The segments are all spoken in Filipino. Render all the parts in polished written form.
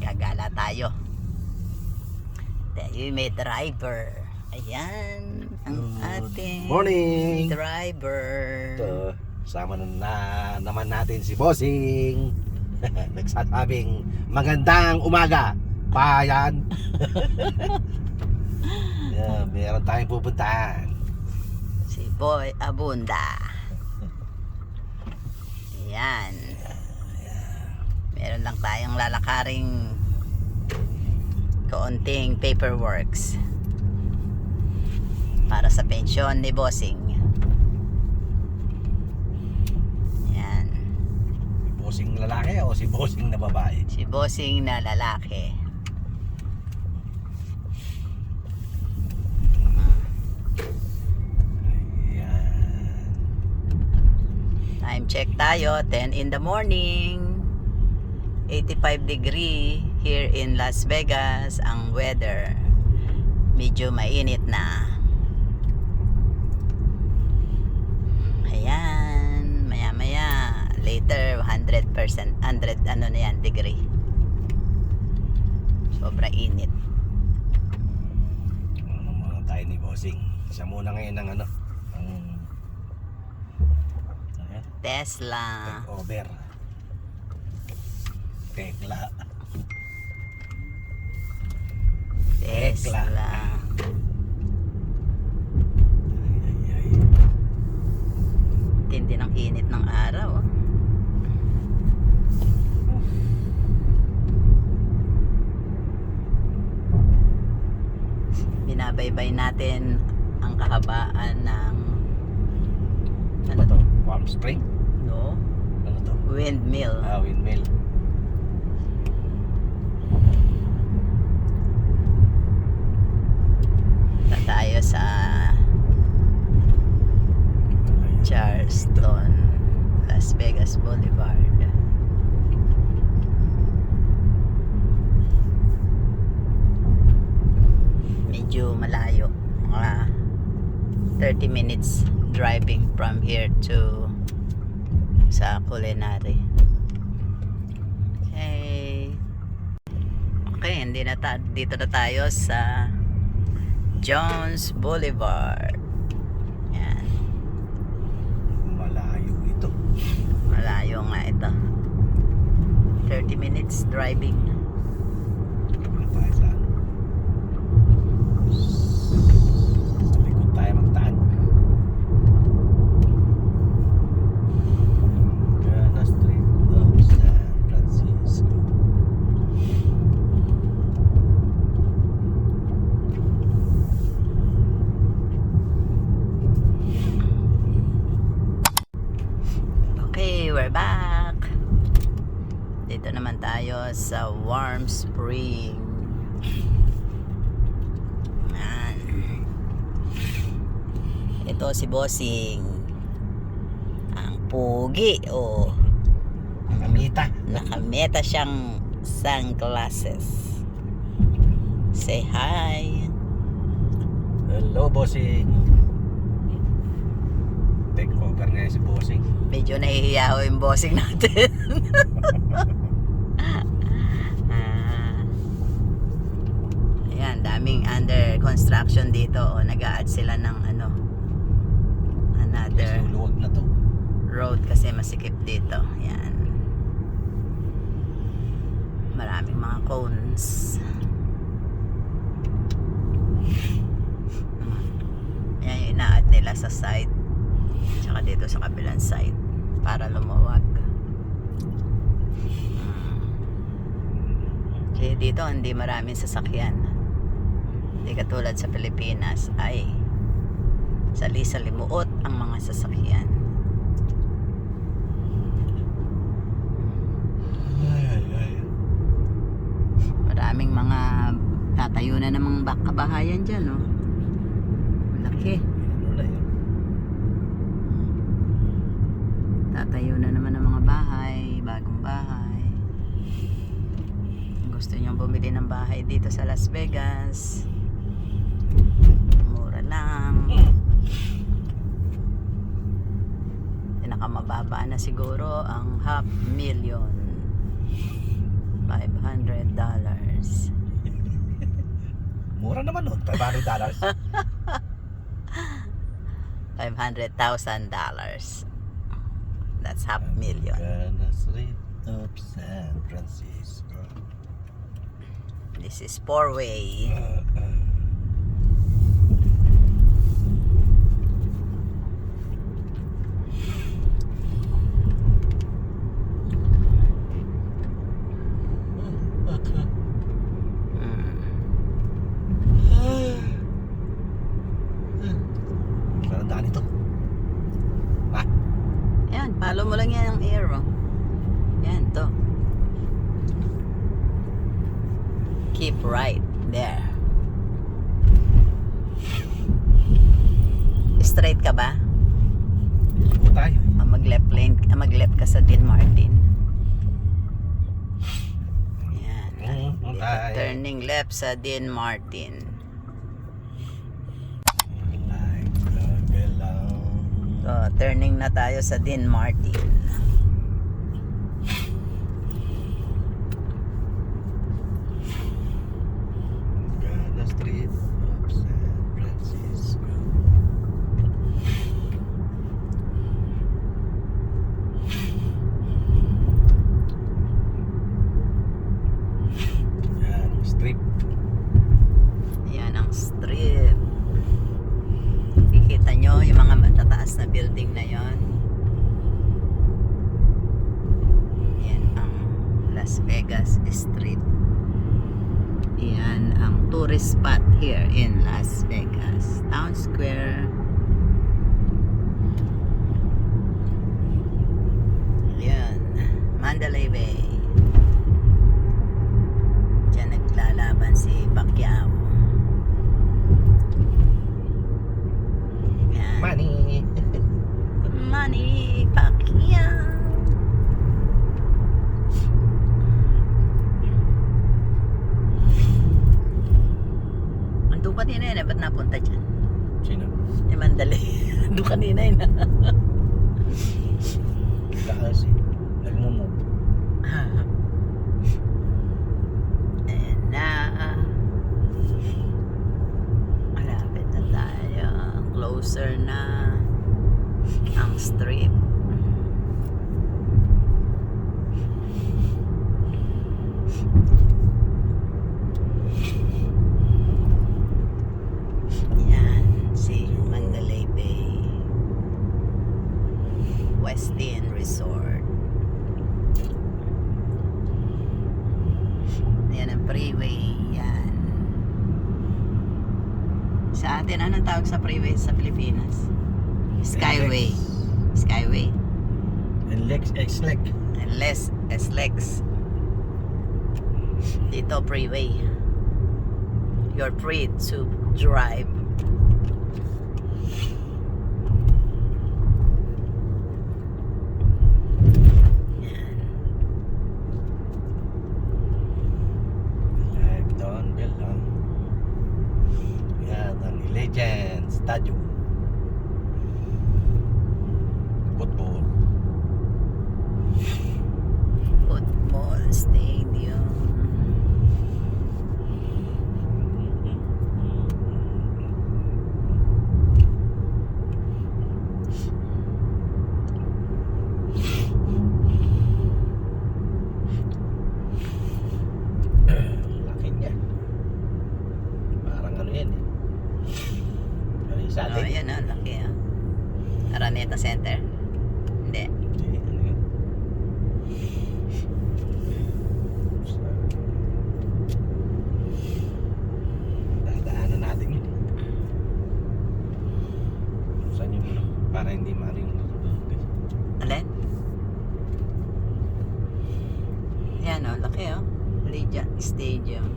Gagala tayo. Tayo may driver. Ayan ang ating morning driver. Ito, sama naman natin si Bossing. Nagsasabing magandang umaga bayan. Yeah, meron tayong pupuntahan. Si Boy Abunda. Ayan. Meron lang tayong lalakaring kaunting paperworks para sa pensyon ni Bossing. Ayan. Si Bossing lalaki o si Bossing na babae? Si Bossing na lalaki. Ayan. Time check tayo, 10 in the morning. 85 degree here in Las Vegas ang weather. Medyo mainit na. Ayan, maya maya later 100% 100 ano na yan degree. Sobrang init. Ano muna tayo ni Bossing? Siya muna ngayon ng ano? Ayan. Tesla. Over. Tekla. Tesla. Ay. Tindi ng init ng araw. Binabaybay natin ang kahabaan ng Ano to? Warm spring? no? Ano to? Windmill. Windmill. Na tayo sa Charleston, Las Vegas Boulevard. Medyo malayo, mga 30 minutes driving from here to sa Culinary. Okay, dito na tayo sa Jones Boulevard. Yan. Malayo ito. Malayo nga ito. 30 minutes driving. Ano tayo sa likod tayo magtaan. Gana Street of San Francisco. Okay, we're back. Dito naman tayo sa Warm Spring. Yan. Ito si Bossing. Ang pugi. Oh, Nakamita. nakameta siyang sunglasses. Say hi. Hello, Bossing. Take over ngayon si Bossing. Medyo nahihiya ho yung Bossing natin. Ayan, daming under construction dito. O, nag-a-add sila ng ano, another Luwag na to. road kasi masikip dito. Ayan. Maraming mga cones. Ayan yung ina-add nila sa side. Tsaka dito sa kabilang side para lumuwag. Kasi dito hindi maraming sasakyan. Hindi katulad sa Pilipinas ay sali-salimuot ang mga sasakyan. Maraming mga tatayo na namang kabahayan dyan, no? Malaki. Ano na yun? Tatayo na naman ng mga bahay, bagong bahay. Kung gusto nyo bumili ng bahay dito sa Las Vegas, mura lang. pinakamababa na siguro ang $500,000 Mura naman nun, $500. $500,000. That's half million. Gana Street of San Francisco. This is four-way. Saan ang daan ito? Ah, Yan, follow mo lang yan ang arrow. Yan, to. Keep right there. Straight ka ba? po tayo. Mag-left lane, mag-left ka sa Dean Martin. Yan. Okay. Turning left sa Dean Martin. Like the below. So, turning na tayo sa Dean Martin. Gana Street of San Francisco. Yan, strip. Yan ang strip. Kikita nyo yung mga matataas na building na yon. Yan ang Las Vegas Strip. Yan ang tourist spot here in Las Vegas. Town Square. Yan. Mandalay Bay. Diyan naglalaban si Pacquiao. Yan. Money. Manny Pacquiao. Andun kanina yun, ba't napunta dyan? Sino? Yung Mandalay. Andun kanina yun. Kasi nagmumove. And na malapit na tayo. Closer na ang strip. Yan, si Mandalay Bay Westin Resort. Yan ang freeway. Yan. Sa atin, anong tawag sa freeway sa Pilipinas? Skyway. Skyway. And Lex X-Lex. And less SLEX. Dito, freeway. You're free to drive. Yan. Like down below. Yan ang Legend Stadium. Football. Football Stadium. Laki niya. Parang ano yan eh. Ano yung sa Oh, atin? yan oh, laki ah. Araneta Center? Hindi. Hindi, ano yun? Dadaanan natin yun eh. Saan yung ano? Para hindi maring Alin? Yan oh, laki oh. Legion Stadium.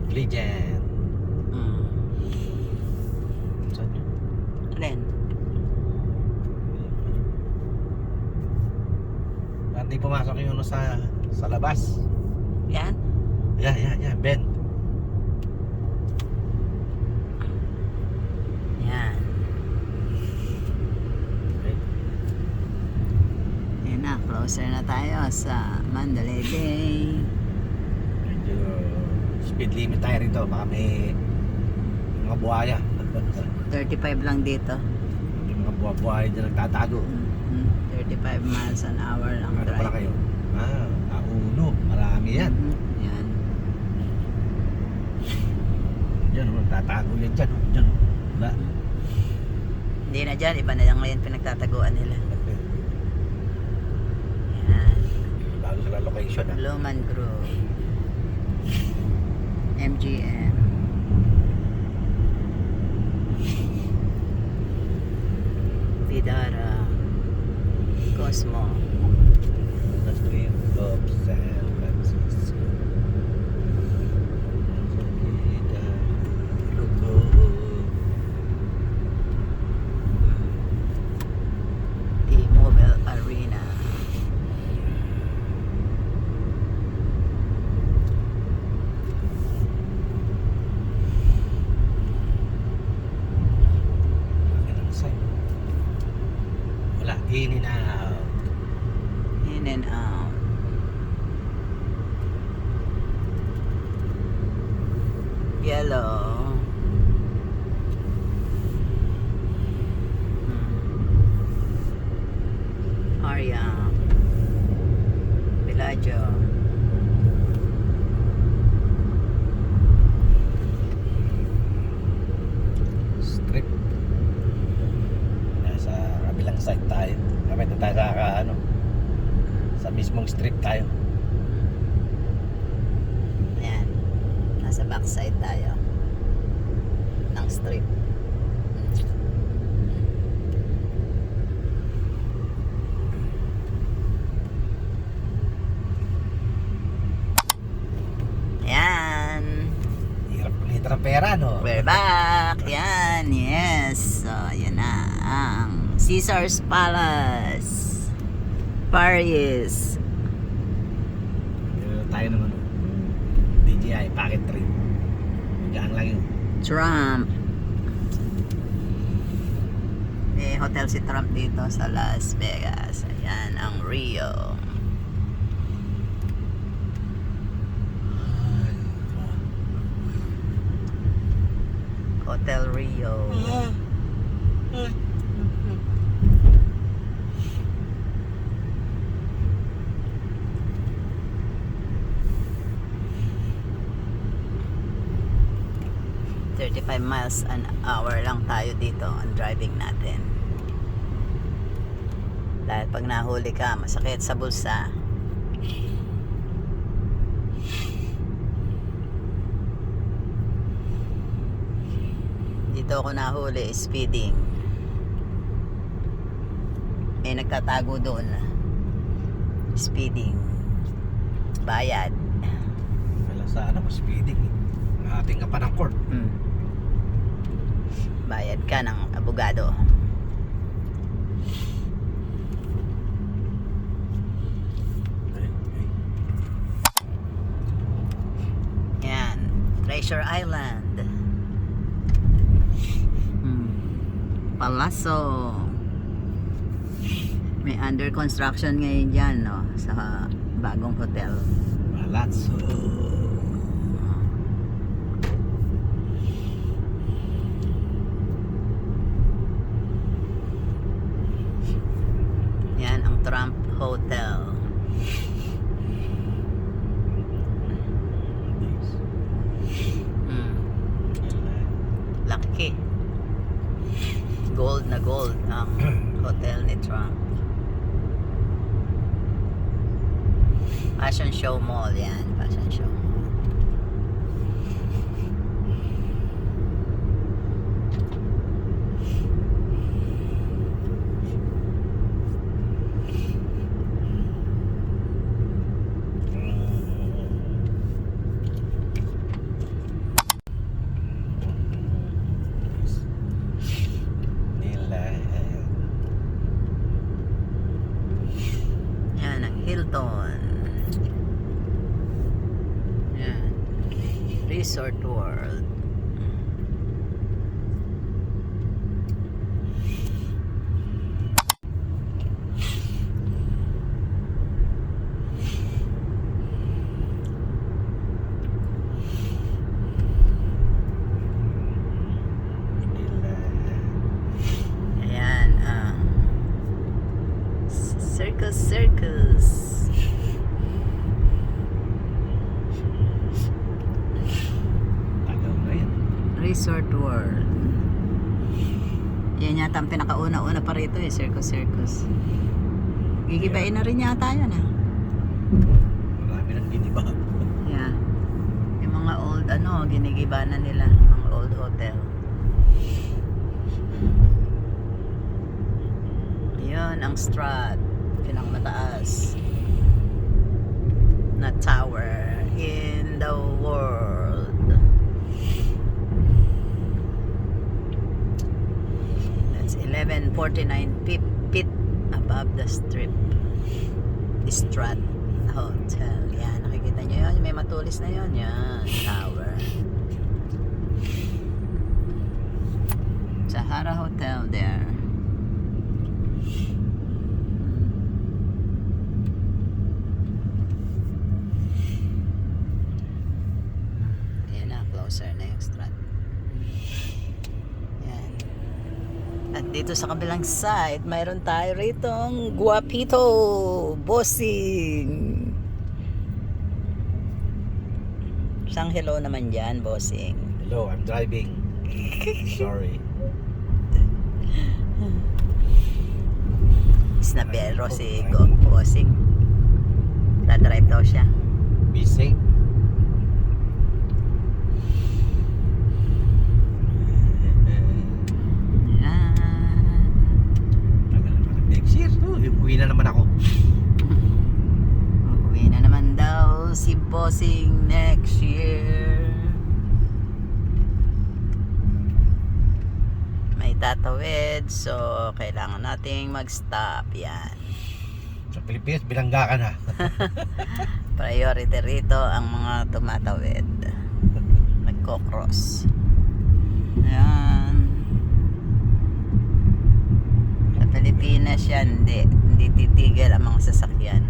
Legend. Mm. Saan yun? Alin? Ba't di pumasok yung ano sa labas? Yan? Yeah, Ben. Yan. Okay. Yan na, closer na tayo sa Mandalay Bay. Medyo speed limit tayo rito. Baka may mga buhaya. 35 lang dito. May mga buhaya dyan nagtatago. 35 miles an hour lang Ano pala drive. kayo? Uno. Marami yan. Yan. Diyan, nagtatago yan dyan. Diyan, wala. Hindi na dyan, iba na lang ngayon pinagtataguan nila. Yan. Bago sila location, ha? Luman Group. MGM. Vidara. Cosmo. The street of San Francisco. T-Mobile Arena. Wala, in and out. In and out. Yellow. Arya. Bellagio. Strip. Nasa kabilang side tayo. Kami na tayo sa mismong strip tayo. Ayan. Nasa backside tayo. Ng strip. Ayan. Hirap kumita ng pera, no? We're back. Yan, yes. So, yan na ang Caesar's Palace. Paris. Tayo naman, DJI Pocket 3. Hanggang lang yun. Trump. May hotel si Trump dito sa Las Vegas. Ayan ang Rio. Hotel Rio. 35 miles an hour lang tayo dito ang driving natin. Dahil pag nahuli ka, masakit sa bulsa. Dito ako nahuli, speeding. May nagtatago doon. Speeding. Bayad. Wala sa speeding. Ating ka pa ng court. Bayad ka ng abogado. Yan. Treasure Island. Palazzo. May under construction ngayon dyan, no? Sa bagong hotel. Palazzo. Yan ang Trump Hotel. Laki. Gold na gold ang hotel ni Trump. Fashion Show Mall yan. Fashion Show Mall. Yan ang Hilton. Yan. Resort World. Resort World. Yan yata ang pinakauna-una pa rito eh, Circus Circus. Gigibain na rin yata yan ah. Marami nang giniba. Yeah. Yung mga old ginigiba na nila, mga old hotel. Yun ang Strat, pinakamataas na tower in the world. That's 1149 feet above the strip. Strat Hotel. Yan, nakikita nyo yun, may matulis na yun. Yan, tower. Sahara Hotel there. Yan na, closer na yung Strat. Yan. At dito sa kabilang side, mayroon tayo ritong Guapito Bossing. Isang hello naman dyan, Bossing. Hello, I'm driving. Sorry. Snapero si Bossing. Dadrive daw siya. Be safe. Tagal naman next year. Uwi na naman ako. Uuwi na naman daw si Bossing next year. May tatawid, so kailangan nating mag-stop. Yan. Sa Pilipinas, bilangga ka na. Priority rito ang mga tumatawid. Nagko-cross. Ayan. Sa Pilipinas yan, hindi titigil ang mga sasakyan.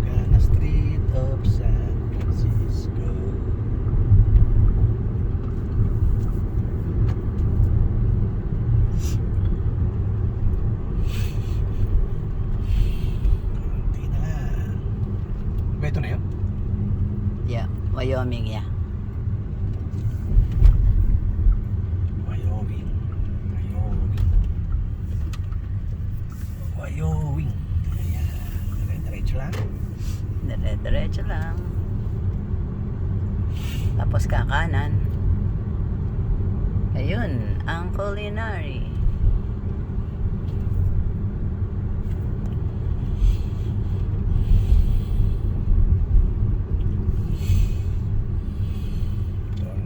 Gana Street of San Francisco. Kunti na lang. Ba ito na yun? Yeah, Wyoming, yeah. Wyoming. Wyoming. Ayan. Diretso lang. Dire-diretso lang. Tapos kakanan. Ayun, ang culinary. Ito ang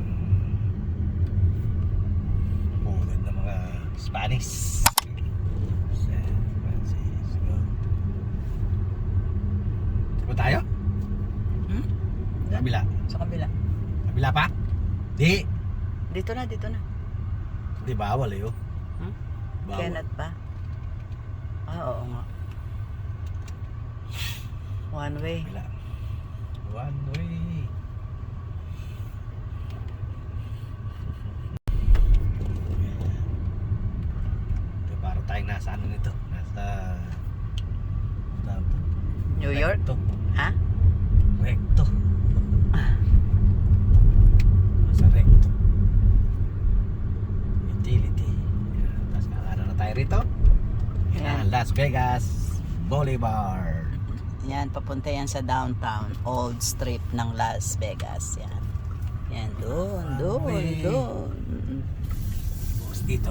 bulod ng mga Spanish. San Francisco. Saan tayo? Hmm? Kabila. Sa kabila. Kabila pa? Di. Dito na, dito na. Di bawal eh. Oh. Hmm? Bawal. Kenneth pa? Oo nga. One way. Kabila. One way. Ito para tayong nasa ano nito. Nasa New York? Recto. Ha? Recto. Nasa recto. Utility. Yan. Tapos kakana na tayo rito. Yan Yan. ang Las Vegas Boulevard. Yan, papunta yan sa downtown. Old strip ng Las Vegas. Yan. Yan, doon. Tapos dito.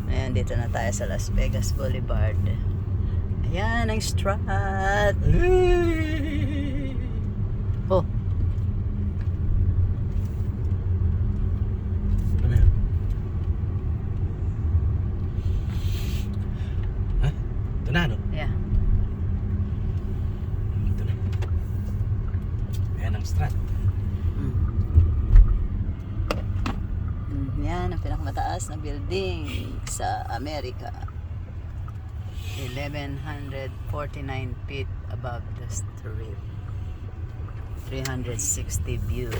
Ayan, dito na tayo sa Las Vegas Boulevard. Ayan, ang Strat. Oh, Ano ba yun? Ha? Ito na ano? yeah. Ito na. Ayan ang Strat. Yan, ang pinakamataas na building sa Amerika. 1149 feet above the strip. 360 view.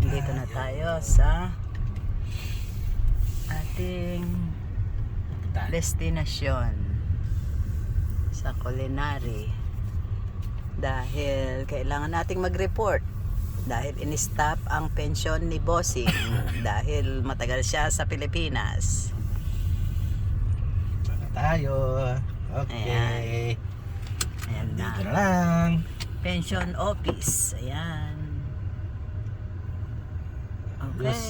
Dito na tayo sa ating destinasyon. sa culinary dahil kailangan nating mag-report dahil in-stop ang pensyon ni Bossing dahil matagal siya sa Pilipinas. Sana tayo. Okay. Ayan na. Dito na lang. Pension office. Ayan. Okay. Yes.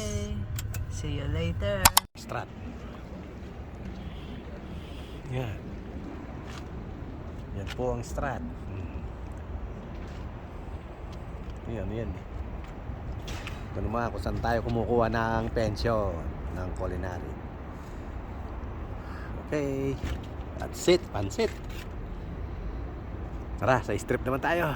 See you later. Strat. Yan. Yan po ang strat. Yan. Ito naman kung saan tayo kumukuha ng pensyon ng culinary. Okay. That's it. Pansit. Tara, sa strip naman tayo.